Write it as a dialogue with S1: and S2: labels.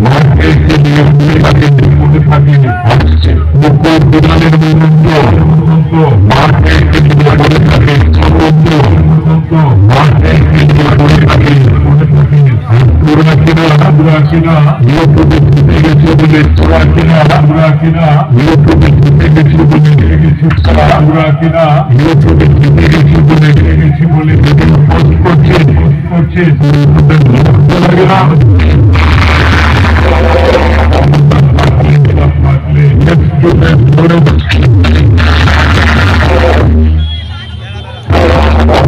S1: মাঠে নিয়ে মনে থাকে আসছে মুকুল বিমানের মুহূর্ত মাঠে মনে থাকে সমুদ্র মাঠে মনে থাকে তোরা কিনা নিয়ন্ত্রণে ঘুরতে গেছে বলে তোরা কিনা নিয়ন্ত্রণে ঘুরতে গেছে বলে তোরা কিনা নিয়ন্ত্রণে ঘুরতে গেছে বলে পোস্ট করছে লাগে না Let's do that.